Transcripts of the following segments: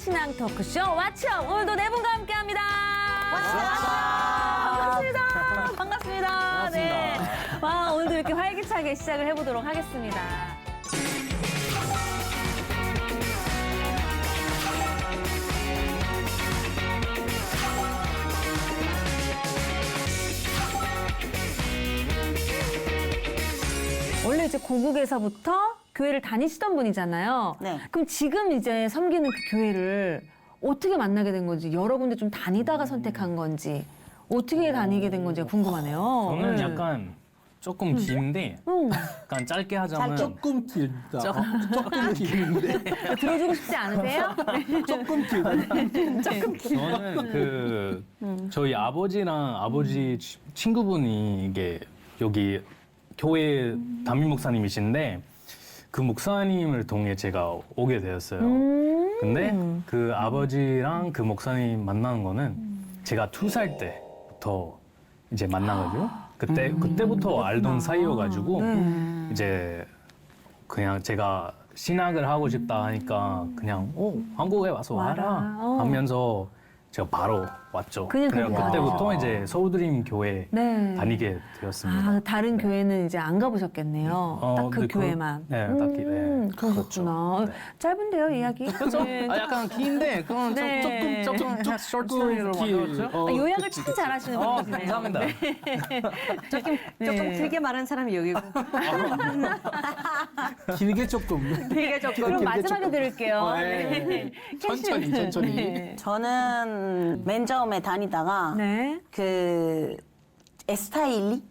신앙 토크쇼 왓츠업 오늘도 네 분과 함께합니다. 반갑습니다. 반갑습니다. 네. 와 오늘도 이렇게 활기차게 시작을 해보도록 하겠습니다. 원래 이제 고국에서부터 교회를 다니시던 분이잖아요. 네. 그럼 지금 이제 섬기는 그 교회를 어떻게 만나게 된 건지, 여러 군데 좀 다니다가 선택한 건지, 어떻게 다니게 된 건지 궁금하네요. 저는 네. 약간 조금 긴데 약간 짧게 하자면 조금 길다. 조금 긴데. 들어주고 싶지 않으세요? 조금 길다. 저는 그 저희 아버지랑 아버지 친구분이 이게 여기 교회 담임 목사님이신데 그 목사님을 통해 제가 오게 되었어요. 근데 그 아버지랑 그 목사님 만나는 거는 제가 2살 때부터 이제 만나가지고 그때부터 알던 사이여가지고 이제 그냥 제가 신학을 하고 싶다 하니까 그냥 한국에 와서 와라 하면서 제가 바로 왔죠. 그냥 그래서 거기 그때부터 왔죠. 이제 서울드림 교회 네. 다니게 되었습니다. 아, 다른 교회는 이제 안 가보셨겠네요. 딱 그 네, 교회만. 네, 딱히, 네. 그러셨구나. 그렇죠. 네. 짧은데요, 이야기? 그렇죠? 네. 약간 긴데 그건 네. 조금 short story로 만들었죠? 아, 요약을 참 잘하시는 분이시네요. 감사합니다. 조금 길게 말한 사람이 여기고 길게 조금. 길게 조금. 그럼 길게 마지막에 조금. 들을게요. 네. 캐시. 천천히. 네. 저는 맨 처음에 다니다가 네. 그 스타일이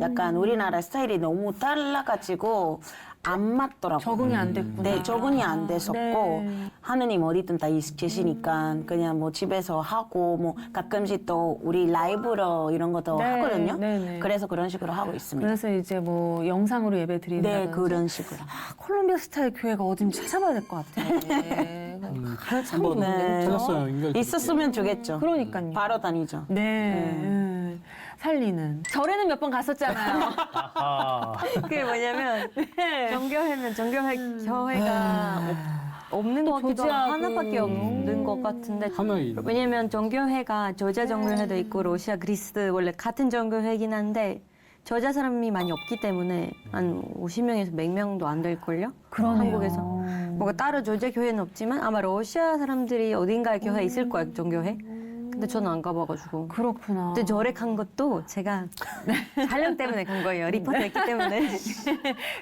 약간 우리나라 스타일이 너무 달라가지고 안 맞더라고요. 적응이 안 됐구나. 네, 적응이 안 됐었고 네. 하느님 어디든 다 계시니까 그냥 뭐 집에서 하고 뭐 가끔씩 또 우리 라이브로 이런 것도 네, 하거든요. 네, 네. 그래서 그런 식으로 하고 있습니다. 그래서 이제 뭐 영상으로 예배 드린다든지. 네, 그런 식으로. 아, 콜롬비아 스타일 교회가 어딘지 찾아봐야 될 것 같아요. 네. 참 한번 좋은데. 그렇죠? 찾았어요. 연결. 있었으면 좋겠죠. 그러니까요. 바로 다니죠. 네. 살리는. 절에는 몇 번 갔었잖아요. 아, 그게 뭐냐면 네. 정교회면 교회가 없는 것 같기도 조지하고. 하나밖에 없는 것 같은데 하나 있. 왜냐면 정교회가 조지아 정교회도 있고 러시아 그리스 원래 같은 정교회긴 한데 조지아 사람이 많이 없기 때문에 한 50명에서 100명도 안 될걸요? 그러네요. 한국에서 뭔가 따로 조지아 교회는 없지만 아마 러시아 사람들이 어딘가에 교회 있을 거예요 정교회 근데 저는 안 가봐가지고 그렇구나. 근데 절에 간 것도 제가 촬영 때문에 간 거예요 리포터 했기 때문에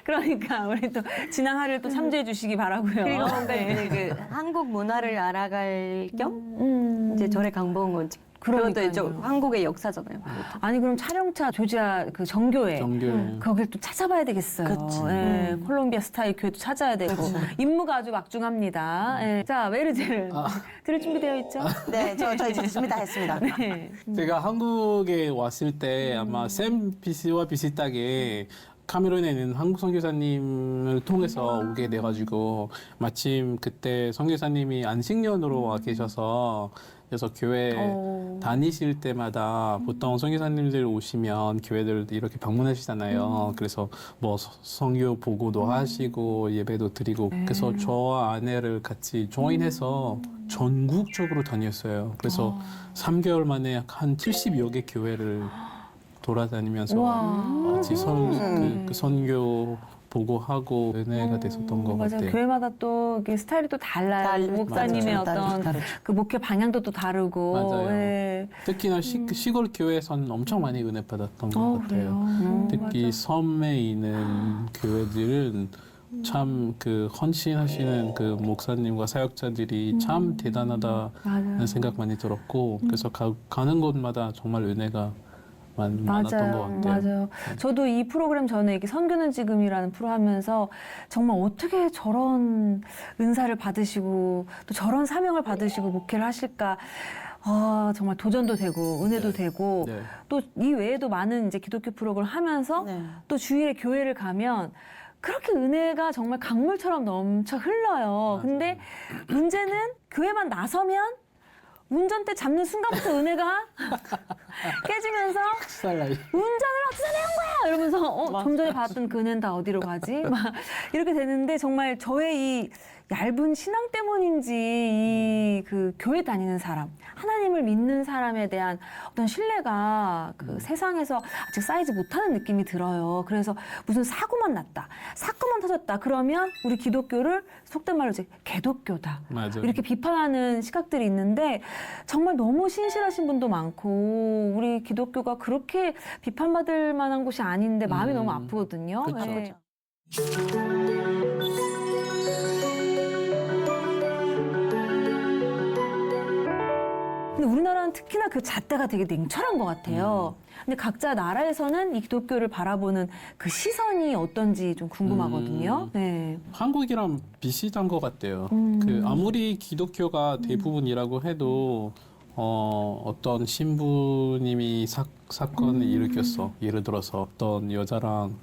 그러니까 우리 또 지난 하루를 또 참조해 주시기 바라고요. 그리고 뭔가 네. 그 한국 문화를 알아갈 겸 이제 절에 강본 거지. 그것도 이제 그러니까요. 한국의 역사잖아요. 아니 그럼 촬영차 조지아 그 정교회 정교회. 거길 또 찾아봐야 되겠어요. 그치. 예, 콜롬비아 스타일 교회도 찾아야 되고 임무가 아주 막중합니다. 예. 자 메르제를 들을 준비되어 있죠? 네, 저 이제 준비했습니다. 네. 제가 한국에 왔을 때 아마 샘 PC와 비슷하게 카메룬에 있는 한국 선교사님을 통해서 오게 돼가지고 마침 그때 선교사님이 안식년으로 와 계셔서 그래서 교회 다니실 때마다 보통 선교사님들 오시면 교회들 이렇게 방문하시잖아요. 그래서 뭐 선교 보고도 하시고 예배도 드리고 그래서 저와 아내를 같이 조인해서 전국적으로 다녔어요. 그래서 3개월 만에 한 70여 개 교회를 돌아다니면서 같이 그 선교 보고하고 은혜가 됐었던 것 맞아요. 같아요. 교회마다 또 이게 스타일이 또 달라요. 목사님의 맞아요. 어떤 다르죠. 그 목회 방향도 또 다르고. 맞아요. 예. 특히나 시골 교회에서는 엄청 많이 은혜 받았던 것 같아요. 특히 섬에 있는 교회들은 참 그 헌신하시는 그 목사님과 사역자들이 참 대단하다는 생각 많이 들었고 그래서 가는 곳마다 정말 은혜가 많았던 것 같아요. 맞아요. 저도 이 프로그램 전에 이렇게 선교는 지금이라는 프로 하면서 정말 어떻게 저런 은사를 받으시고 또 저런 사명을 받으시고 목회를 하실까. 아, 정말 도전도 되고 은혜도 되고 네. 또 이 외에도 많은 이제 기독교 프로그램을 하면서 네. 또 주일에 교회를 가면 그렇게 은혜가 정말 강물처럼 넘쳐 흘러요. 근데 문제는 교회만 나서면 운전대 잡는 순간부터 은혜가 깨지면서 쌀라이. 운전을 어디서 배운 거야? 이러면서 좀 전에 받았던 그 은혜는 다 어디로 가지? 막 이렇게 되는데 정말 저의 얇은 신앙 때문인지 이 그 교회 다니는 사람, 하나님을 믿는 사람에 대한 어떤 신뢰가 그 세상에서 아직 쌓이지 못하는 느낌이 들어요. 그래서 무슨 사고만 났다, 사건만 터졌다 그러면 우리 기독교를 속된 말로 이제 개독교다. 맞아요. 이렇게 비판하는 시각들이 있는데 정말 너무 신실하신 분도 많고 우리 기독교가 그렇게 비판받을 만한 곳이 아닌데 마음이 너무 아프거든요. 그쵸. 네. 근데 우리나라는 특히나 그 잣대가 되게 냉철한 것 같아요. 근데 각자 나라에서는 이 기독교를 바라보는 그 시선이 어떤지 좀 궁금하거든요. 네. 한국이랑 비슷한 것 같아요. 그 아무리 기독교가 대부분이라고 해도 어떤 신부님이 사건을 일으켰어. 예를 들어서 어떤 여자랑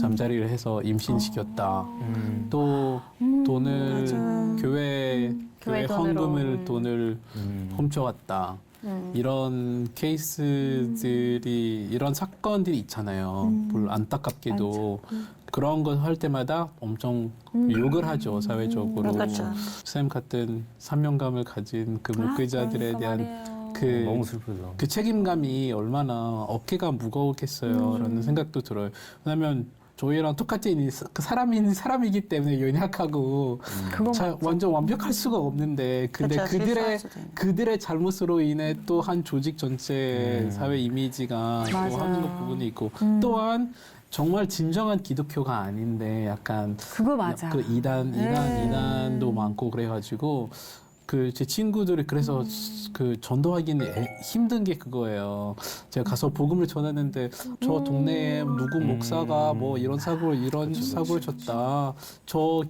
잠자리를 해서 임신시켰다. 또 돈을 교회 헌금을 돈을 훔쳐왔다. 이런 케이스들이 이런 사건들이 있잖아요. 물론 안타깝게도 그런 걸 할 때마다 엄청 욕을 하죠 사회적으로. 그렇죠. 쌤 같은 사명감을 가진 그 목회자들에 대한 너무 슬프죠. 그 책임감이 얼마나 어깨가 무거웠겠어요라는 생각도 들어요. 왜냐하면 저희랑 똑같이 그 사람이기 때문에 연약하고 그거 완전 완벽할 수가 없는데 근데 그쵸, 실수할 수도 있는. 그들의 잘못으로 인해 또 한 조직 전체 사회 이미지가 또 맞아요. 하는 부분이 있고 또한 정말 진정한 기독교가 아닌데 약간 그거 맞아. 그 이단도 많고 그래가지고 그 제 친구들이 그래서 그 전도하기는 힘든 게 그거예요. 제가 가서 복음을 전했는데 저 동네에 누구 목사가 뭐 이런 사고를 쳤다. 저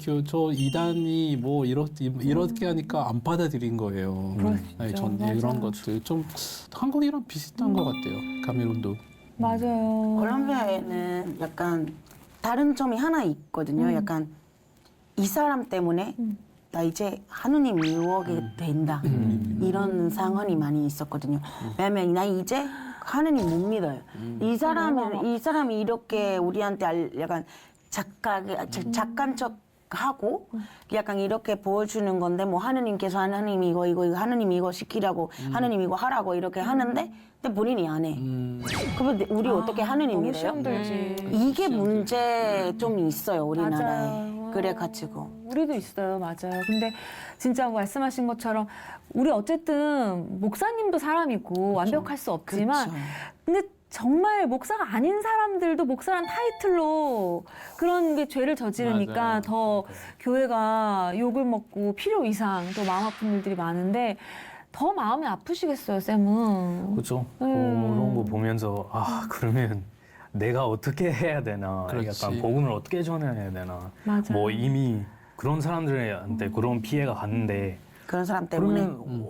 이단이 뭐 이렇게 하니까 안 받아들인 거예요. 아니, 전 이런 것들 좀 한국이랑 비슷한 것 같아요. 카메룬도. 맞아요. 콜롬비아에는 약간 다른 점이 하나 있거든요. 약간 이 사람 때문에 나 이제 하느님 미워하게 된다. 이런 상황이 많이 있었거든요. 왜냐면 나 이제 하느님 못 믿어요. 이 사람이 이렇게 우리한테 약간 작간 척하고 약간 이렇게 보여주는 건데 뭐 하느님께서 하느님 이거 하느님 이거 시키라고 하느님 이거 하라고 이렇게 하는데 근데 본인이 안 해. 그러면 우리 어떻게 하느님 너무 믿어요? 시험 들지. 이게 문제 좀 있어요 우리나라에. 맞아요. 그래가지고. 우리도 있어요. 맞아요. 근데 진짜 말씀하신 것처럼 우리 어쨌든 목사님도 사람이고 완벽할 수 없지만 그쵸. 근데 정말 목사가 아닌 사람들도 목사란 타이틀로 그런 게 죄를 저지르니까 맞아요. 더 교회가 욕을 먹고 필요 이상 또 마음 아픈 일들이 많은데 더 마음이 아프시겠어요, 쌤은. 그렇죠. 그런 거 보면서 그러면 내가 어떻게 해야 되나, 그렇지. 약간 복음을 어떻게 전해야 되나. 맞아요. 뭐 이미 그런 사람들한테 그런 피해가 갔는데 그런 사람 때문에. 그러면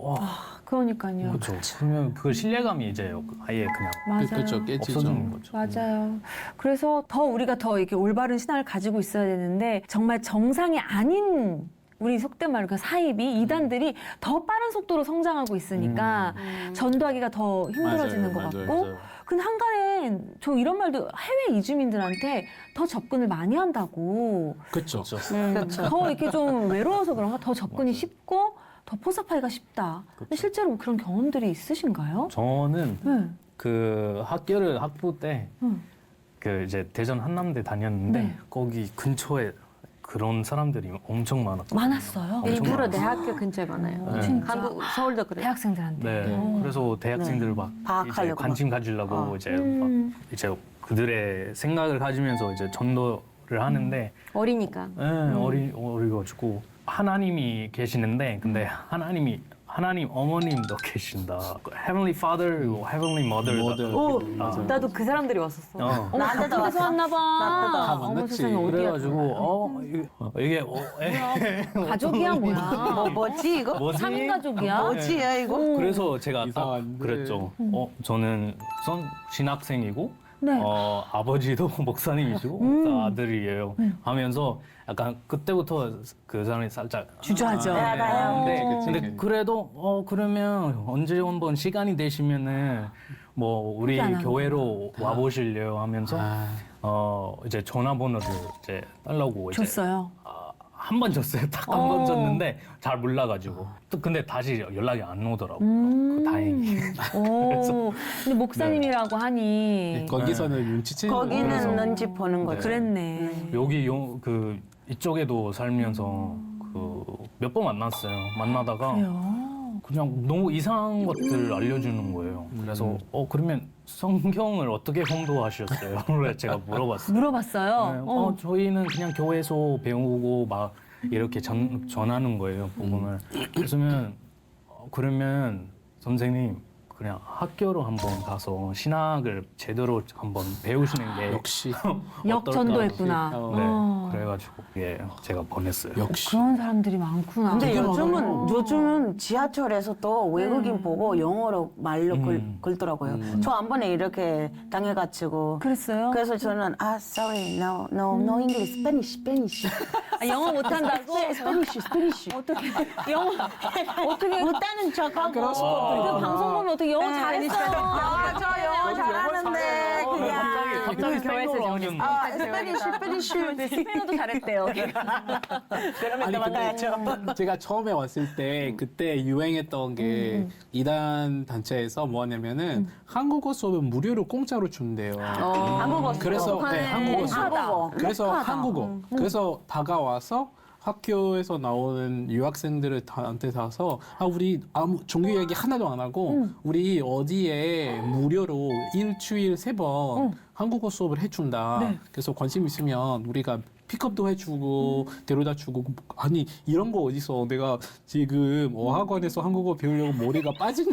그러니까요. 그렇죠. 그러면 그 신뢰감이 이제 아예 그냥 맞아요. 그렇죠. 깨지죠. 없어지는 거죠. 맞아요. 그래서 더 우리가 더 이렇게 올바른 신앙을 가지고 있어야 되는데 정말 정상이 아닌 우리 속된 말로 그 사입이 이단들이 더 빠른 속도로 성장하고 있으니까 전도하기가 더 힘들어지는 것 같고 근데 한간에 저 이런 말도 해외 이주민들한테 더 접근을 많이 한다고 그렇죠. 더 이렇게 좀 외로워서 그런가 더 접근이 쉽고 더 포섭하기가 쉽다. 근데 실제로 그런 경험들이 있으신가요? 저는 네. 그 학부 때 그 이제 대전 한남대 다녔는데 네. 거기 근처에 그런 사람들이 엄청 많았거든요. 많았어요. 일부러 내 학교 근처에 많아요. 네. 진짜? 한국 서울도 그래요. 대학생들한테. 네. 그래서 대학생들 막 이제 파악하려고 관심 가지려고 이제 막 이제 그들의 생각을 가지면서 이제 전도를 하는데 어리니까. 네, 어리가지고 하나님이 계시는데 근데 하나님 어머님도 계신다. Heavenly Father, Heavenly Mother. 오, 다 나도 그 사람들이 왔었어. 어머, 나한테도 그쪽에서 왔어. 왔나 봐. 나한테도 다 어머 만났지. 세상에 어디야. 그래가지고 이게 가족이야 뭐야. 뭐지 이거? 뭐지? 삼가족이야? 뭐지야 이거? 그래서 제가 딱 이상한데. 그랬죠. 저는 신학생이고 네. 아버지도 목사님이시고 목사 아들이에요. 하면서 약간 그때부터 그 사람이 살짝 주저하죠. 알아요. 근데 그래도 그러면 언제 한번 시간이 되시면은 뭐 우리 그렇게 안 하는 교회로 와 보실래요 하면서 이제 전화번호를 이제 달라고 이제 줬어요. 한 번 줬어요. 딱 한 번 줬는데 잘 몰라가지고 또 근데 다시 연락이 안 오더라고. 그 다행히. 오. 근데 목사님이라고 하니 거기서는 눈치채는 거기는 거라서. 눈치 보는 거죠. 그랬네. 여기 그 이쪽에도 살면서 그 몇 번 만났어요. 만나다가 그래요. 그냥 너무 이상한 것들 알려주는 거예요. 그래서 그러면 성경을 어떻게 공부하셨어요? 그래서 제가 물어봤어요. 물어봤어요. 네, 저희는 그냥 교회에서 배우고 막 이렇게 전하는 거예요, 복음을. 그러면 선생님 그냥 학교로 한번 가서 신학을 제대로 한번 배우시는 게 역시 역전도했구나. 네, 그래가지고 제가 보냈어요. 역시 그런 사람들이 많구나. 근데 되게 요즘은 지하철에서도 외국인 보고 영어로 말로 걸더라고요. 저 한 번에 이렇게 당해가지고. 그랬어요? 그래서 저는 sorry, no English, Spanish. 아, 영어 못한다고? Spanish. 어떻게 영어 어떻게 못하는 척하고. 그 방송 보면 어떻게 영어 잘했어요? 저 영어 잘하는데 그냥. 갑자기 교회에서 오는 Spanish. 스페인어도 잘했대요. 그러면 도망가야죠. 제가 처음에 왔을 때 그때 유행했던 게 이단 단체에서 뭐냐면은 한국어 수업은 무료로 공짜로 준대요. 한국어 그래서 네, 한국어 수업. 한국어. 그래서 한국어. 그래서 다가와서 학교에서 나오는 유학생들을 한테 가서 우리 아무 종교 얘기 하나도 안 하고 우리 어디에 무료로 일주일 3번 한국어 수업을 해준다. 그래서 관심 있으면 우리가 픽업도 해주고 데려다 주고 아니 이런 거 어디서 내가 지금 어학원에서 한국어 배우려고 머리가 빠질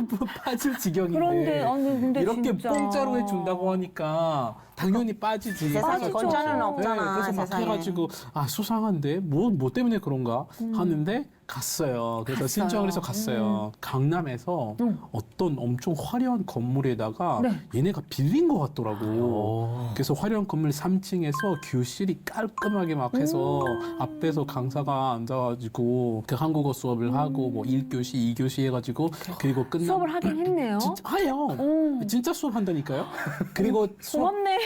지경인데 그런데 아니 근데 이렇게 진짜. 공짜로 해준다고 하니까 당연히 빠지지. 세상에 빠지죠. 건자는 없잖아. 그래서 막 세상에. 해가지고 수상한데 뭐 때문에 그런가 하는데 갔어요. 그래서 신청을 해서 갔어요. 강남에서 어떤 엄청 화려한 건물에다가 얘네가 빌린 것 같더라고. 그래서 화려한 건물 3층에서 교실이 깔끔하게 막 해서 앞에서 강사가 앉아가지고 그 한국어 수업을 하고 뭐 1교시, 2교시 해가지고 그리고 끝나 수업을 하긴 했네요. 진짜 해요. 진짜 수업한다니까요. 그리고 고맙네.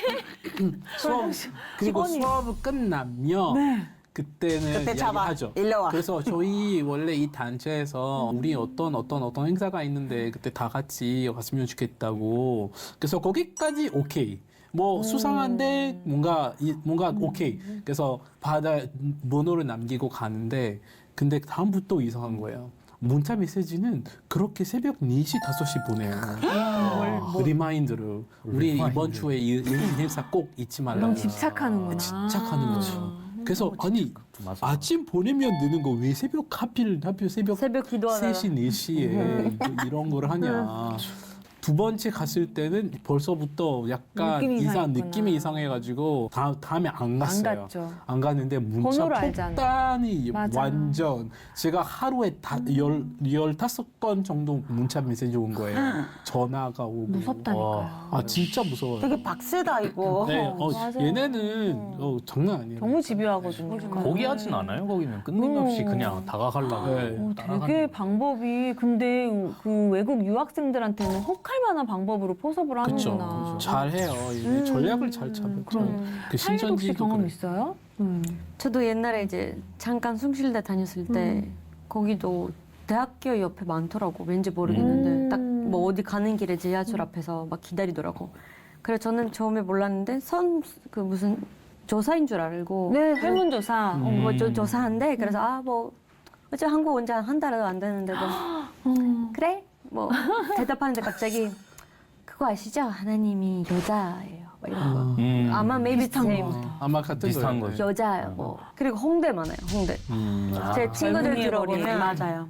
그리고 직원이. 수업을 끝나면 그때는 그때 잡아. 이야기하죠. 일로 와. 그래서 저희 원래 이 단체에서 우리 어떤 행사가 있는데 그때 다 같이 갔으면 좋겠다고. 그래서 거기까지 오케이. 뭐 수상한데 뭔가 오케이. 그래서 번호를 남기고 가는데 근데 다음부터 이상한 거예요. 문자 메시지는 그렇게 새벽 4시, 5시 보내요. 리마인드로. 우리 이번 주에 이 행사 꼭 잊지 말라고. 너무 집착하는구나. 집착하는 거죠. 그래서 아니 맞아. 아침 보내면 되는 거 왜 하필 새벽 기도하다가 3시, 4시에 이런 걸 하냐. 두 번째 갔을 때는 벌써부터 약간 느낌이 이상했구나. 느낌이 이상해가지고 다음에 안 갔어요. 갔죠. 안 갔는데 문자 번호를 알잖아. 폭탄이 맞아. 완전 제가 하루에 15건 정도 문자 메시지 온 거예요. 전화가 오고. 무섭다니까요. 진짜 무서워요. 되게 박세다 이거. 네, 맞아요. 얘네는 장난 아니에요. 너무 집요하거든요. 포기하진 않아요. 거기는 끊임없이 그냥 다가가려고. 네. 되게 방법이 근데 그 외국 유학생들한테는 혹할 만한 방법으로 포섭을 그쵸. 하는구나. 잘해요. 이제 전략을 잘 잡았죠. 그 하이독 씨 신천지도 경험 그래. 있어요? 저도 옛날에 이제 잠깐 숭실대 다녔을 때 거기도 대학교 옆에 많더라고. 왠지 모르겠는데 딱 뭐 어디 가는 길에 지하철 앞에서 막 기다리더라고. 그래서 저는 처음에 몰랐는데 무슨 조사인 줄 알고 네, 설문조사. 뭐 조사한데 그래서 뭐 어째 한국 온 지 한 달도 안 됐는데 뭐 그래? 뭐 대답하는데 갑자기 그거 아시죠? 하나님이 여자예요. 막 이런 거. 아마 maybe same. 아마 같은 비슷한 거예요. 거죠. 여자예요. 뭐 그리고 홍대 많아요. 홍대. 제 친구들 외국인의 들어보면 맞아요.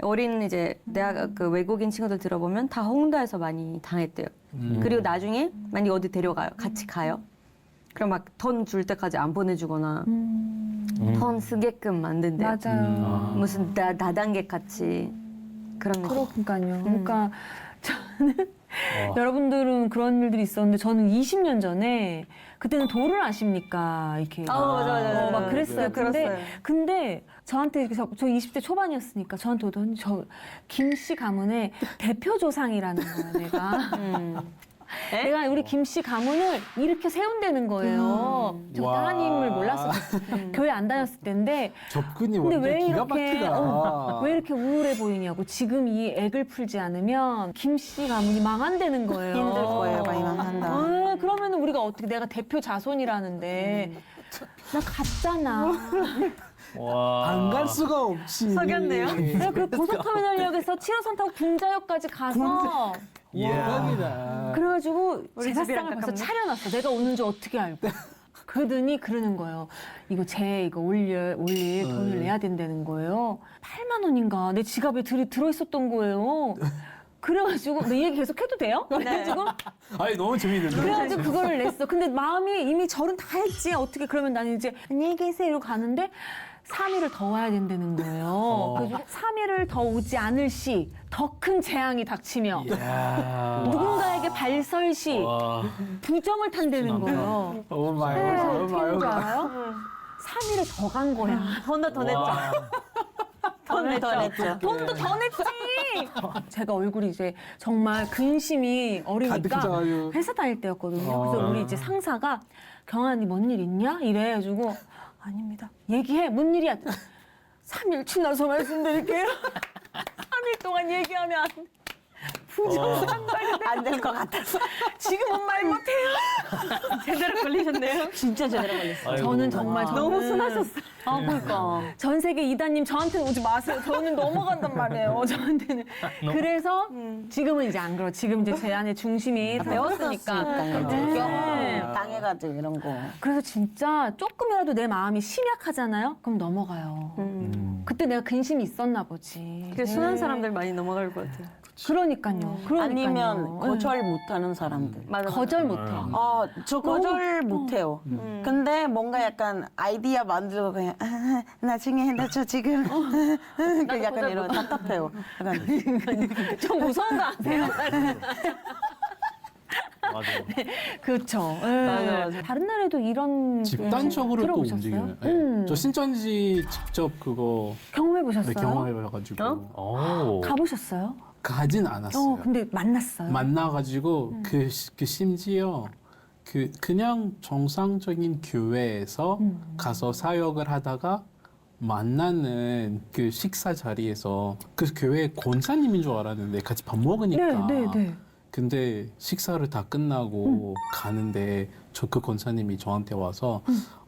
어린 이제 대학 그 외국인 친구들 들어보면 다 홍대에서 많이 당했대요. 그리고 나중에 만약 어디 데려가요. 같이 가요. 그럼 막 돈 줄 때까지 안 보내주거나 돈 쓰게끔 만든대요. 맞아요. 무슨 다단계 같이 그런 거. 그러니까요. 그러니까 저는 여러분들은 그런 일들이 있었는데 저는 20년 전에 그때는 도를 아십니까? 이렇게 맞아. 막 그랬어요. 그랬어요. 근데 저한테 이렇게 저 20대 초반이었으니까 저한테 오더니 저 김씨 가문의 대표 조상이라는 거야, 내가. 내가 우리 김씨 가문을 이렇게 세운다는 거예요. 저 와. 하나님을 몰랐었거든요. 교회 안 다녔을 때인데 접근이 근데 완전 왜 기가 이렇게 막히다. 왜 이렇게 우울해 보이냐고. 지금 이 액을 풀지 않으면 김씨 가문이 망한다는 거예요. 힘들 거예요, 많이 망한다. 그러면 우리가 어떻게 내가 대표 자손이라는데 나 갔잖아. 와. 안 갈 수가 없지. 속였네요. 내가 그 고속터미널역에서 7호선 타고 궁자역까지 가서 대박이다. 그래가지고 우리 제사상을 집이랑 벌써 가깝네. 차려놨어. 내가 오는 줄 어떻게 알고. 그러더니 그러는 거예요. 이거 올릴 돈을 내야 된다는 거예요. 8만 원인가 내 지갑에 들어있었던 거예요. 그래가지고 내 얘기 계속 해도 돼요? 그래가지고 아니 너무 재밌는데. 그래가지고 그거를 냈어. 근데 마음이 이미 절은 다 했지. 어떻게 그러면 나는 이제 안녕히 계세요 이러고 가는데 3일을 더 와야 된다는 거예요. 그래서 3일을 더 오지 않을 시 더 큰 재앙이 닥치며 야. 누군가에게 발설 시 와. 부정을 탄다는 거예요. 오 마이 그래서 갓. 어떻게 하는 줄 알아요? 3일을 더 간 거야. 돈도 더 냈죠. 와. 더 냈죠. 돈도 더 냈지. 제가 얼굴이 이제 정말 근심이 어리니까 가득해져가지고. 회사 다닐 때였거든요. 그래서 우리 이제 상사가 경아 니 뭔 일 있냐? 이래가지고 아닙니다. 얘기해. 뭔 일이야? 3일 지나서 말씀드릴게요. 3일 동안 얘기하면 안 돼. 부정상관이 안 될 것 같아서. 지금은 말 못해요. 제대로 걸리셨네요. 진짜 제대로 걸렸어. 아이고. 저는 정말 너무 순하셨어요. 아, 그러니까. 전 세계 이다님 저한테는 오지 마세요. 저는 넘어간단 말이에요. 저한테는. 그래서 지금은 이제 안 그러. 지금 이제 제 안에 중심이 배웠으니까. 네. 당해가지고 이런 거. 그래서 진짜 조금이라도 내 마음이 심약하잖아요. 그럼 넘어가요. 그때 내가 근심이 있었나 보지. 그 순한 사람들 많이 넘어갈 것 같아요. 그러니까요. 아니면 네. 거절 못하는 사람들. 맞아. 거절 못해. 저 거절 못해요. 근데 뭔가 약간 아이디어 만들고 그냥 나중에 나 저 지금 그 약간 이런 답답해요. 약간 좀 무서운 거 아세요? 맞아. 그렇죠. 맞아. 다른 나라에도 이런 집단적으로 또 들어보셨어요? 움직여요. 네. 저 신천지 직접 그거 경험해 보셨어요? 경험해봐가지고 오. 가보셨어요? 가진 않았어요. 근데 만났어요. 만나가지고 그 심지어 그냥 정상적인 교회에서 가서 사역을 하다가 만나는 그 식사 자리에서 그 교회 권사님인 줄 알았는데 같이 밥 먹으니까. 네. 근데 식사를 다 끝나고 가는데 저 그 권사님이 저한테 와서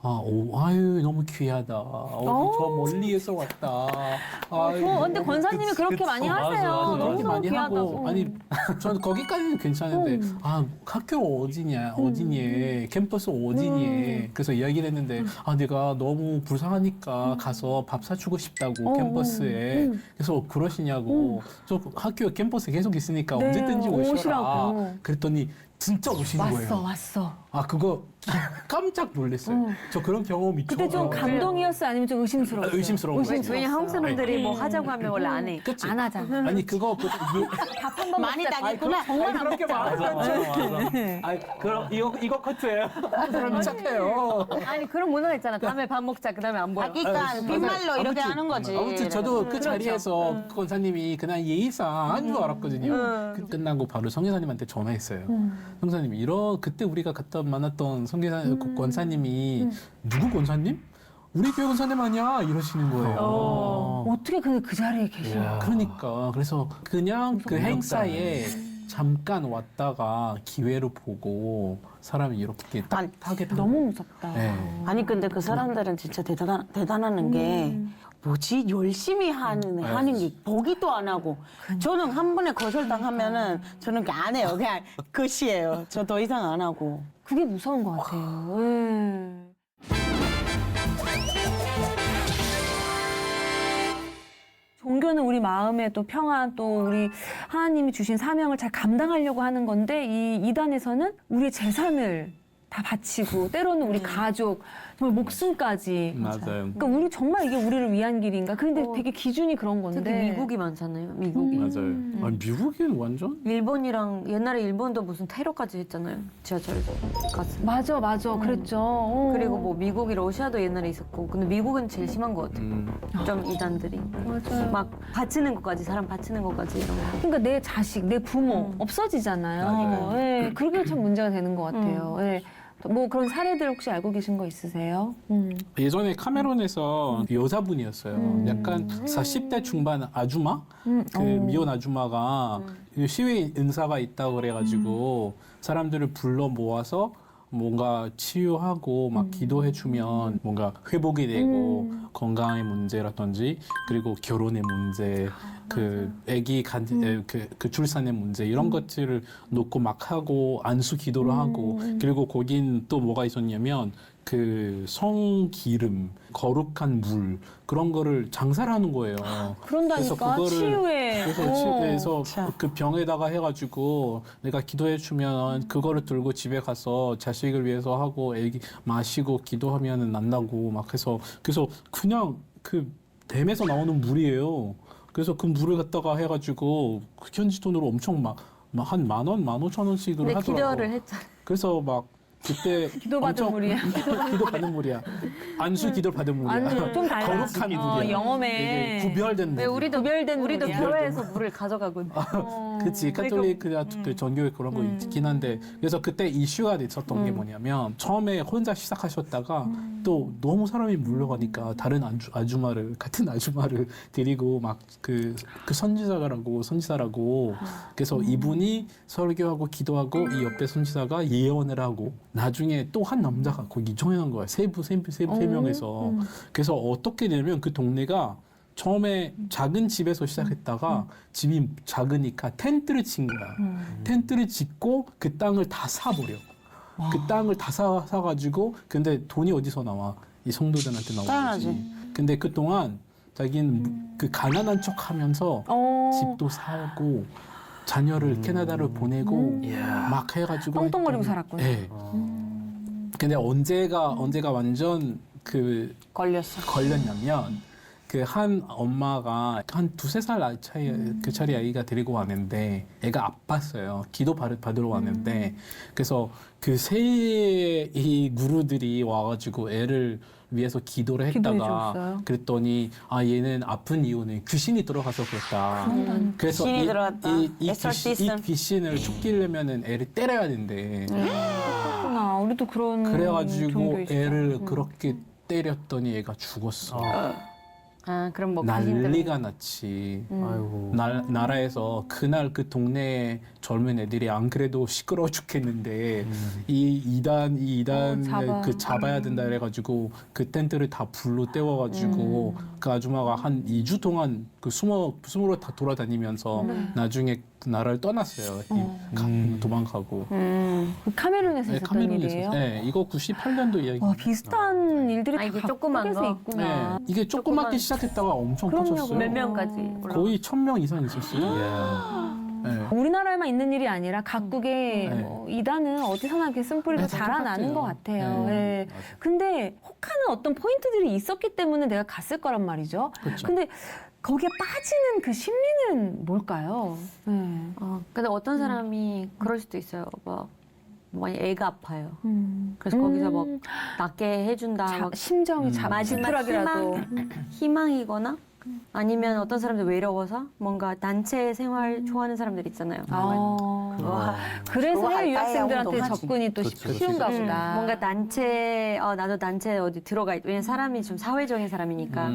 아유 너무 귀하다. 저 멀리에서 왔다. 근데 권사님이 그렇게 많이 맞아, 하세요. 맞아. 너무 그렇게 많이 귀하다고. 하고 아니 저는 거기까지는 괜찮은데 학교 어디니 캠퍼스 어디니 그래서 이야기를 했는데 내가 너무 불쌍하니까 가서 밥 사주고 싶다고 캠퍼스에 그래서 그러시냐고 저 학교 캠퍼스 계속 있으니까 네, 언제든지 오시라 오시라고. 그랬더니 진짜 오시는 거예요. 왔어. 그거 깜짝 놀랐어요. 저 그런 경험이 그때 좀 감동이었어요? 아니면 좀 의심스러웠어요? 의심스러운 거죠. 왜냐면 한국 사람들이 뭐 하자고 하면 원래 안 해. 그치? 안 하잖아. 아니 그거 밥 한 번 많이 먹자. 당했구나. 정말 안 그렇게 먹자. 말하죠. 맞아. 그럼 이거 커트예요? 사람이 착해요. 아니 그런 문화가 있잖아. 다음에 밥 먹자. 그다음에 안 보여. 그러니까 빈말로 이렇게 하는 거지. 아무튼 저도 그 자리에서 그 권사님이 그냥 예의상 한 줄 알았거든요. 끝나고 바로 성교사님한테 전화했어요. 성교사님 그때 우리가 만났던 권사님이 누구 권사님? 우리 교회 권사님 아니야? 이러시는 거예요. 어떻게 그 자리에 계셔? 그러니까 그래서 그냥 그 행사에 잠깐 왔다가 기회로 보고 사람이 이렇게 딱하게 너무 무섭다. 네. 아니 근데 그 사람들은 진짜 대단한 게 뭐지 열심히 하는 게 보기도 안 하고 저는 한 번에 거절당하면은 저는 안 해요. 그냥 끝이에요. 저 더 이상 안 하고. 그게 무서운 것 같아요. 종교는 우리 마음의 또 평안, 또 우리 하나님이 주신 사명을 잘 감당하려고 하는 건데 이 이단에서는 우리의 재산을 다 바치고 때로는 우리 가족, 정말 목숨까지. 맞아요. 그러니까 우리 정말 이게 우리를 위한 길인가? 근데 되게 기준이 그런 건데. 특히 미국이 많잖아요. 미국이. 맞아요. 미국인 완전 일본이랑 옛날에 일본도 무슨 테러까지 했잖아요. 지하철에서 가슴. 맞아. 그랬죠. 그리고 뭐 미국이 러시아도 옛날에 있었고. 근데 미국은 제일 심한 것 같아요. 좀 이단들이. 맞아요. 막 바치는 것까지 사람 바치는 것까지 이런 거. 그러니까 내 자식, 내 부모 없어지잖아요. 예, 그게 참 문제가 되는 것 같아요. 예. 뭐 그런 사례들 혹시 알고 계신 거 있으세요? 예전에 카메론에서 여자분이었어요. 음. 약간 40대 중반 아주마? 그 미혼 아주마가 시위 은사가 있다고 그래가지고 사람들을 불러 모아서 뭔가 치유하고 막 기도해주면 뭔가 회복이 되고 건강의 문제라든지 그리고 결혼의 문제, 그 아기 그 출산의 문제 이런 것들을 놓고 막 하고 안수 기도를 하고 그리고 거긴 또 뭐가 있었냐면 그 성기름, 거룩한 물 그런 거를 장사를 하는 거예요. 그런다니까 치유에. 그래서 그 병에다가 해가지고 내가 기도해 주면 그거를 들고 집에 가서 자식을 위해서 하고 애기 마시고 기도하면은 난다고 막 해서 그래서 그냥 그 댐에서 나오는 물이에요. 그래서 그 물을 갖다가 해가지고 그 현지 돈으로 엄청 막 한 10,000원, 15,000원씩을 근데 하더라고. 기도를 했잖아. 그래서 막 그때 기도받은 물이야. 기도 받은 물이야. 안수 기도 받은 물이야. 아니, 좀 달라. 거룩한 물이야. 영험에. 이게 구별된 물. 왜 우리도 구별된 우리도 물이야. 교회에서 물을 가져가거든. 그치 카톨릭 그 전교에 그런 거 있긴 한데 그래서 그때 이슈가 됐었던 게 뭐냐면 처음에 혼자 시작하셨다가 또 너무 사람이 물러가니까 다른 아주마를 같은 아주마를 데리고 막 그 선지자라고 그래서 이분이 설교하고 기도하고 이 옆에 선지자가 예언을 하고 나중에 또 한 남자가 거기 조인한 거야 세 명에서 그래서 어떻게 되냐면 그 동네가 처음에 작은 집에서 시작했다가 집이 작으니까 텐트를 친 거야. 텐트를 짓고 그 땅을 다 사버려. 그 땅을 다 사가지고 근데 돈이 어디서 나와? 이 성도들한테 나오는 당연하지. 거지. 근데 그동안 자기는 그 가난한 척하면서 집도 사고 자녀를 캐나다로 보내고 막 해가지고 똥똥거리고 했더니- 살았구나. 네. 근데 언제가 완전 그 걸렸냐면 그 한 엄마가 한 2-3살 차이 그 차리 아이가 데리고 왔는데 애가 아팠어요. 기도 받으러 왔는데 그래서 그 세 이 구루들이 와가지고 애를 위해서 기도를 기도해 했다가 줬어요? 그랬더니 아 얘는 아픈 이유는 귀신이 들어가서 그랬다. 그래서 귀신이 들어갔다. 이 엑소시즘. 귀신을 쫓기려면은 애를 때려야 된대. 그렇구나. 우리도 그런 그래가지고 종교 있어. 애를 그렇게 때렸더니 애가 죽었어. 아 그럼 뭐 가신들 난리가 났지. 아이고. 나라에서 그날 그 동네 젊은 애들이 안 그래도 시끄러워 죽겠는데 이 이단을 그 잡아야 된다 그래가지고 그 텐트를 다 불로 때워가지고 그 아줌마가 한 2주 동안 그 숨으로 다 돌아다니면서 나중에 나라를 떠났어요. 도망가고. 그 카메룬에서 네, 있었던 일이에요? 네, 이거 98년도 이야기. 와, 비슷한 일들이 아, 이게 다 조그만 각국에서 거? 있구나. 네, 이게 조그맣게 시작했다가 엄청 그럼요, 커졌어요. 몇 명까지 올라가? 거의 1,000명 이상 있었어요. 네. 우리나라에만 있는 일이 아니라 각국의 네. 뭐 이단은 어디서나 이렇게 쓴뿌리가 네, 다 자라나는 똑같아요. 것 같아요. 네. 네. 근데 혹하는 어떤 포인트들이 있었기 때문에 내가 갔을 거란 말이죠. 그렇죠. 근데 거기에 빠지는 그 심리는 뭘까요? 네. 근데 어떤 사람이 그럴 수도 있어요. 막 만약 애가 아파요. 그래서 음. 거기서 막 낫게 해준다. 막 심정이 마지막 자꾸라기라도 희망이거나 아니면 어떤 사람들 외로워서 뭔가 단체 생활 좋아하는 사람들 있잖아요. 와, 그래서 좋아할 유학생들한테 바에야 운동하지. 접근이 또 그렇지, 쉬운가 그렇지. 보다. 뭔가 단체 나도 단체 어디 들어가 왜냐면 사람이 좀 사회적인 사람이니까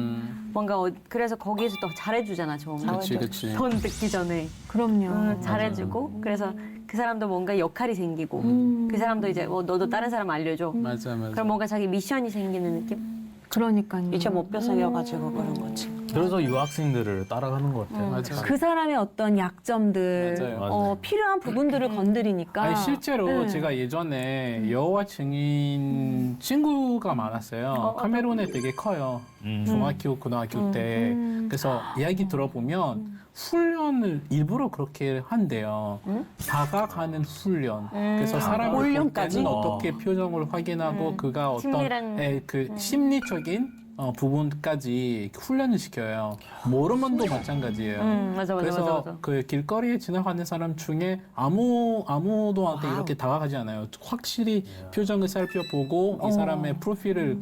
뭔가 그래서 거기에서 또 잘해주잖아 좀 그치. 돈 듣기 전에 그럼요. 잘해주고 그래서 그 사람도 뭔가 역할이 생기고 그 사람도 이제 너도 다른 사람 알려줘 맞아. 그럼 뭔가 자기 미션이 생기는 느낌 그러니까요. 이제 못 뺏어겨가지고 그런 거지. 그래서 유학생들을 따라가는 것 같아요. 맞아. 그 사람의 어떤 약점들, 맞아요. 필요한 부분들을 건드리니까. 아니 실제로 네. 제가 예전에 여호와 증인 친구가 많았어요. 카메론에 되게 커요. 중학교, 고등학교 때. 그래서 이야기 들어보면 훈련을 일부러 그렇게 한대요. 다가가는 훈련. 그래서 사람을 볼 훈련까지? 때는 어떻게 표정을 확인하고 그가 어떤 심리란- 그 심리적인 부분까지 훈련을 시켜요. 모르면도 마찬가지예요. 맞아 그래서 그 길거리에 지나가는 사람 중에 아무도한테 이렇게 다가가지 않아요. 확실히 표정을 살펴보고 이 사람의 프로필을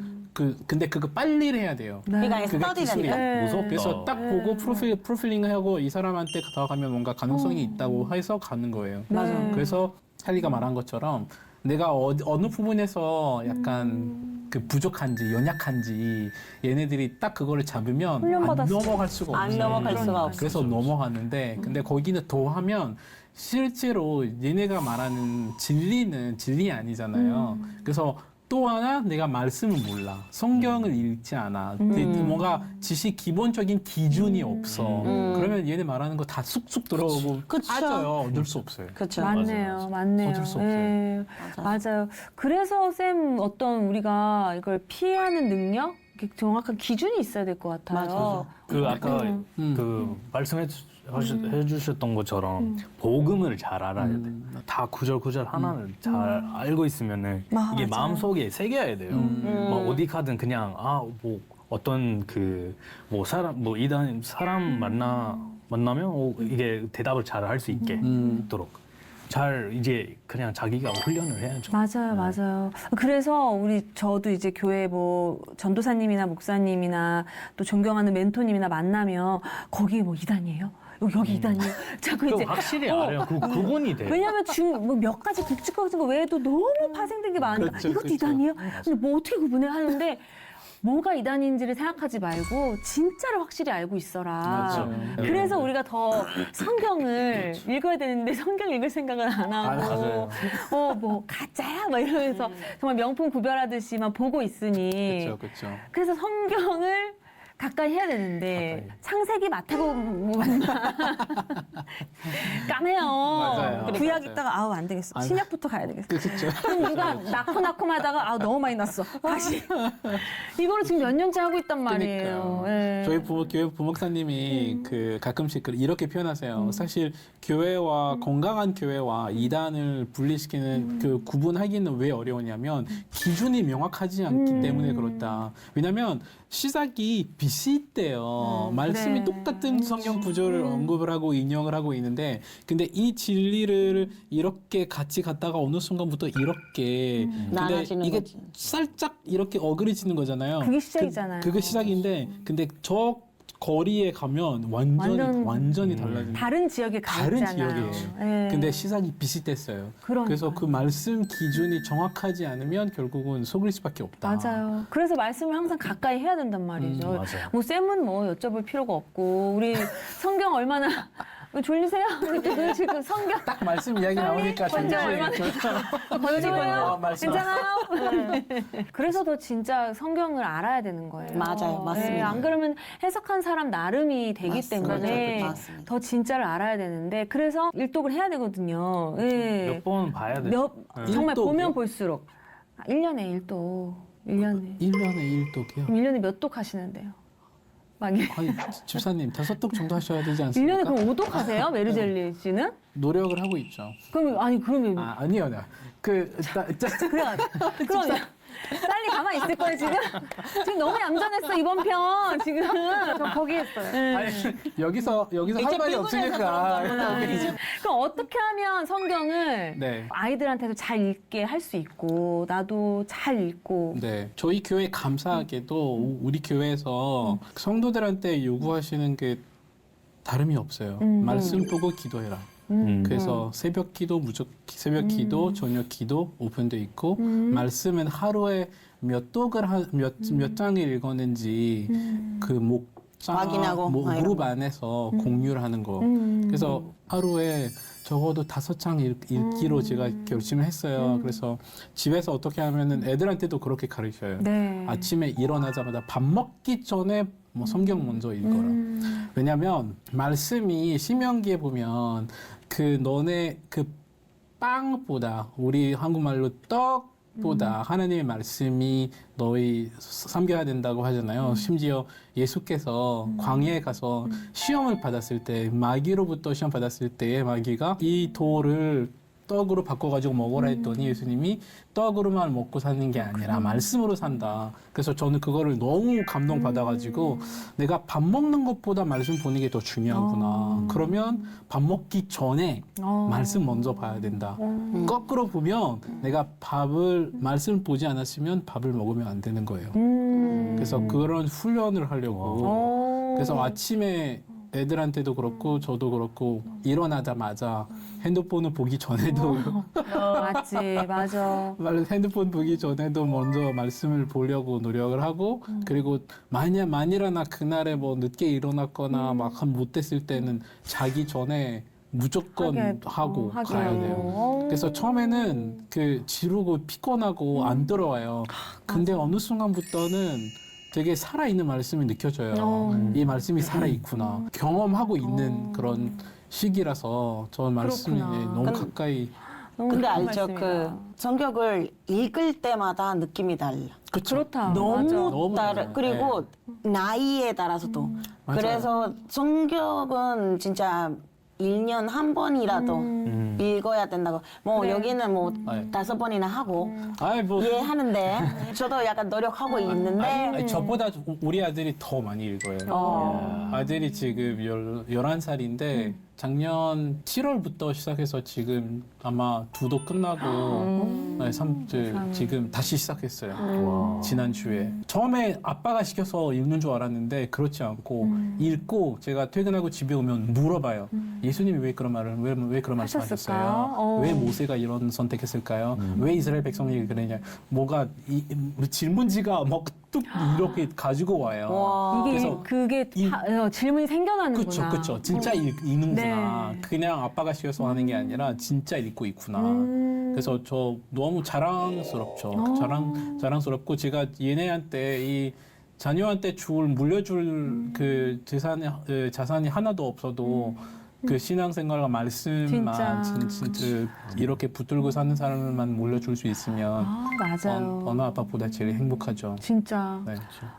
근데 그거 빨리 해야 돼요. 그러니까 그게 스터디라니까. 기술이야. 무섭다. 그래서 딱 보고 프로필링을 하고 이 사람한테 다가가면 뭔가 가능성이 있다고 해서 가는 거예요. 맞아. 그래서 찰리가 말한 것처럼 내가 어느 부분에서 약간 그 부족한지 연약한지 얘네들이 딱 그거를 잡으면 안 훈련받았을 넘어갈 수가 안 없어요. 넘어갈 수가 없어. 그래서 넘어가는데 근데 거기는 더 하면 실제로 얘네가 말하는 진리는 진리 아니잖아요. 그래서 또 하나 내가 말씀을 몰라. 성경을 읽지 않아. 뭔가 지식 기본적인 기준이 없어. 그러면 얘네 말하는 거 다 쑥쑥 들어오고 그쵸. 빠져요. 얻을 수 없어요. 그렇죠. 맞네요, 맞네요. 어쩔 수 없어요. 예, 맞아요. 그래서 쌤 어떤 우리가 이걸 피하는 능력, 이렇게 정확한 기준이 있어야 될 것 같아요. 그 아까 음. 그 말씀해 주셨던 것처럼 복음을 잘 알아야 돼. 다 구절구절 하나를 잘 알고 있으면은 이게 맞아요. 마음속에 새겨야 돼요. 뭐 어디 가든 그냥 뭐 어떤 그 뭐 사람 뭐 이단 사람 만나면 이게 대답을 잘 할 수 있도록 잘 이제 그냥 자기가 훈련을 해야죠. 맞아요, 맞아요. 그래서 저도 이제 교회 뭐 전도사님이나 목사님이나 또 존경하는 멘토님이나 만나면 거기 뭐 이단이에요? 여기 이단이에요? 자꾸 그 이제 확실히 알아요. 그 구분이 돼요. 왜냐하면 뭐몇 가지 굵직굵직 같은 거 외에도 너무 파생된 게 많으니까 그렇죠, 이것도 그렇죠. 이단이에요? 근데 뭐 어떻게 구분해 하는데 뭐가 이단인지를 생각하지 말고 진짜를 확실히 알고 있어라. 맞죠. 그래서 우리가 더 성경을 읽어야 되는데 성경 읽을 생각은 안 하고 뭐 가짜야 막 이러면서 정말 명품 구별하듯이만 보고 있으니 그렇죠, 그렇죠. 그래서 성경을 가까이 해야 되는데 창세기 마태복음 까매요. 맞아요. 구약 맞아요. 읽다가 아우 안 되겠어. 신약부터 가야 되겠어. 그렇죠. 그럼 누가 낳고 하다가 아 너무 많이 났어. 다시 이거를 지금 몇 년째 하고 있단 말이에요. 그러니까요. 예. 저희 교회 부목사님이 그 가끔씩 이렇게 표현하세요. 사실 교회와 건강한 교회와 이단을 분리시키는 그 구분하기는 왜 어려우냐면 기준이 명확하지 않기 때문에 그렇다. 왜냐하면 시작이 비슷해요. 말씀이 네. 똑같은 성경 구절을 언급을 하고 인용을 하고 있는데 근데 이 진리를 이렇게 같이 갔다가 어느 순간부터 이렇게 근데 나눠지는 이게 거지. 살짝 이렇게 어그러지는 거잖아요. 그게 시작이잖아요. 그게 시작인데 근데 저 거리에 가면 완전히 달라지는 다른 지역에 가 다른 있잖아요. 지역이에요. 예. 근데 시작이 비슷했어요. 그러니까요. 그래서 그 말씀 기준이 정확하지 않으면 결국은 속을 수밖에 없다. 맞아요. 그래서 말씀을 항상 가까이 해야 된단 말이죠. 맞아요. 뭐 쌤은 뭐 여쭤볼 필요가 없고 우리 성경 얼마나 왜 졸리세요? 우리 지금 성경 딱 말씀 이야기 나오니까 먼저 얼마나 건조해요? 말씀. 괜찮아요? 그래서 더 진짜 성경을 알아야 되는 거예요. 맞아요. 맞습니다. 안 그러면 해석한 사람 나름이 되기 맞습니다. 때문에 맞습니다. 더 진짜를 알아야 되는데 그래서 일독을 해야 되거든요. 예. 몇 번 봐야 돼요. 정말 일독이요? 보면 볼수록 1년에 1독. 1년에. 1년에 1독이요. 그럼 1년에 몇 독 하시는데요? 막 일- 아니 집사님 5독 정도 하셔야 되지 않습니까? 1년에 그럼 5독 하세요? 메르젤리 씨는? 노력을 하고 있죠. 그러면 아니요. 그래 그럼 빨리 가만히 있을 거예요 지금 너무 얌전했어 이번 편 지금 저 포기했어요. 아니, 여기서 할 말이 없으니까. 그럼 어떻게 하면 성경을 네. 아이들한테도 잘 읽게 할 수 있고 나도 잘 읽고 네, 저희 교회 감사하게도 우리 교회에서 성도들한테 요구하시는 게 다름이 없어요. 말씀 보고 기도해라. 그래서 새벽 기도, 새벽 기도, 저녁 기도 오픈돼 있고 말씀은 하루에 몇 장을 읽었는지 그 목장, 확인하고 그룹 안에서 공유를 하는 거. 그래서 하루에 적어도 5장 읽기로 제가 결심을 했어요. 그래서 집에서 어떻게 하면은 애들한테도 그렇게 가르쳐요. 네. 아침에 일어나자마자 밥 먹기 전에 뭐 성경 먼저 읽어라. 왜냐하면 말씀이 신명기에 보면 그 너네 그 빵보다 우리 한국말로 떡보다 하나님의 말씀이 너희 섬겨야 된다고 하잖아요. 심지어 예수께서 광야에 가서 시험을 받았을 때 마귀로부터 시험 받았을 때 마귀가 이 돌을 떡으로 바꿔가지고 먹으라 했더니 예수님이 떡으로만 먹고 사는 게 아니라 말씀으로 산다. 그래서 저는 그거를 너무 감동받아가지고 내가 밥 먹는 것보다 말씀 보는 게 더 중요하구나. 그러면 밥 먹기 전에 말씀 먼저 봐야 된다. 거꾸로 보면 내가 말씀 보지 않았으면 밥을 먹으면 안 되는 거예요. 그래서 그런 훈련을 하려고. 그래서 아침에 애들한테도 그렇고 저도 그렇고 일어나자마자 핸드폰을 보기 전에도 맞지, 맞아. 핸드폰 보기 전에도 먼저 말씀을 보려고 노력을 하고 그리고 만이라나 그날에 뭐 늦게 일어났거나 막 못됐을 때는 자기 전에 무조건 하고 하게. 가야 돼요. 그래서 처음에는 그 지루고 피곤하고 안 들어와요. 근데 어느 순간부터는 되게 살아있는 말씀이 느껴져요. 이 말씀이 살아있구나. 경험하고 있는 그런 시기라서 저 말씀이 그렇구나. 너무 근데- 가까이. 너무 근데 좋은 알죠? 말씀이다. 그 성격을 읽을 때마다 느낌이 달라. 그렇다. 너무 맞아. 너무 다르. 달라요. 그리고 나이에 따라서도. 맞아요. 그래서 성격은 진짜 1년 한 번이라도 읽어야 된다고. 뭐 그래. 여기는 뭐 네. 5번이나 하고 아이 뭐 이해하는데 저도 약간 노력하고 있는데 아니, 저보다 우리 아들이 더 많이 읽어요. 아들이 지금 11살인데 작년 7월부터 시작해서 지금 아마 2도 끝나고 네, 지금 다시 시작했어요. 와. 지난주에. 처음에 아빠가 시켜서 읽는 줄 알았는데 그렇지 않고 읽고 제가 퇴근하고 집에 오면 물어봐요. 예수님이 왜 그런 말을 왜 그런 말씀하셨어요? 하셨을까요? 왜 모세가 이런 선택했을까요? 왜 이스라엘 백성이 그러냐? 뭐가 질문지가 막 뚝 이렇게 가지고 와요. 와. 이게 그래서 그게 이- 질문이 생겨나는구나. 그렇죠. 진짜 읽는구나. 네. 그냥 아빠가 시켜서 하는 게 아니라 진짜 읽고 있구나. 그래서 저 너무 자랑스럽죠. 자랑스럽고 제가 얘네한테 이 자녀한테 물려줄 그 자산이 하나도 없어도 그 신앙생활과 말씀만 진짜. 이렇게 붙들고 사는 사람만 물려줄 수 있으면 맞아요. 어느 아빠보다 제일 행복하죠. 진짜. 네.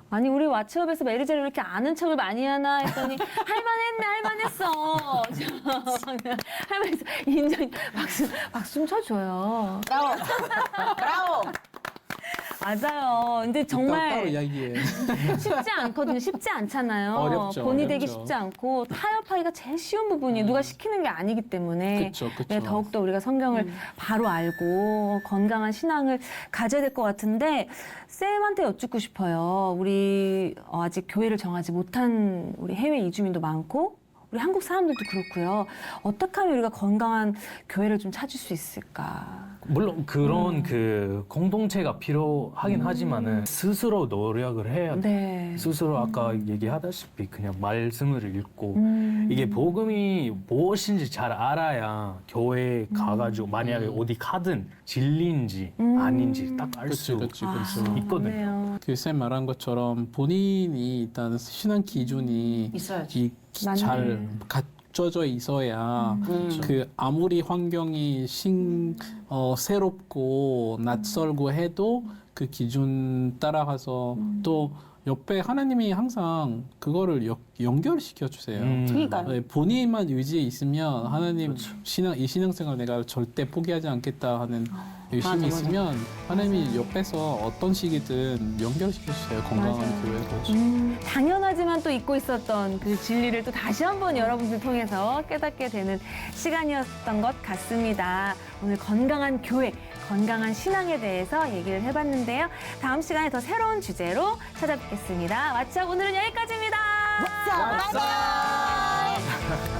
아니 우리 왓츠업에서 메리제를 이렇게 아는 척을 많이 하나 했더니 할만했어. 할만했어. 인정. 박수 좀 쳐줘요. 브라보. 브라보. 맞아요. 근데 따로 정말 이야기해. 쉽지 않거든요. 쉽지 않잖아요. 어렵죠, 본이 되기 어렵죠. 쉽지 않고 타협하기가 제일 쉬운 부분이 누가 시키는 게 아니기 때문에 그쵸. 네, 더욱더 우리가 성경을 바로 알고 건강한 신앙을 가져야 될 것 같은데 쌤한테 여쭙고 싶어요. 우리 아직 교회를 정하지 못한 우리 해외 이주민도 많고 우리 한국 사람들도 그렇고요. 어떻게 하면 우리가 건강한 교회를 좀 찾을 수 있을까? 물론 그런 그 공동체가 필요하긴 하지만은 스스로 노력을 해야 돼. 네. 스스로 아까 얘기하다시피 그냥 말씀을 읽고 이게 복음이 무엇인지 잘 알아야 교회에 가가지고 만약에 어디 가든 진리인지 아닌지 딱 알 수 그렇죠. 있거든요. 그래요. 그 쌤 말한 것처럼 본인이 일단 신앙 기준이 있어야지. 잘 갖춰져 있어야 그 아무리 환경이 새롭고 낯설고 해도 그 기준 따라가서 또 옆에 하나님이 항상 그거를 연결시켜 주세요. 그러니까요. 네, 본인만 의지에 있으면 하나님 이 신앙생활 내가 절대 포기하지 않겠다 하는 열심히 맞아. 있으면 하나님이 옆에서 어떤 시기든 연결시켜 주세요. 건강한 맞아요. 교회로. 당연하지만 또 잊고 있었던 그 진리를 또 다시 한번 여러분들 통해서 깨닫게 되는 시간이었던 것 같습니다. 오늘 건강한 교회, 건강한 신앙에 대해서 얘기를 해봤는데요. 다음 시간에 더 새로운 주제로 찾아뵙겠습니다. 왓츠업 오늘은 여기까지입니다. 자, 바이바이.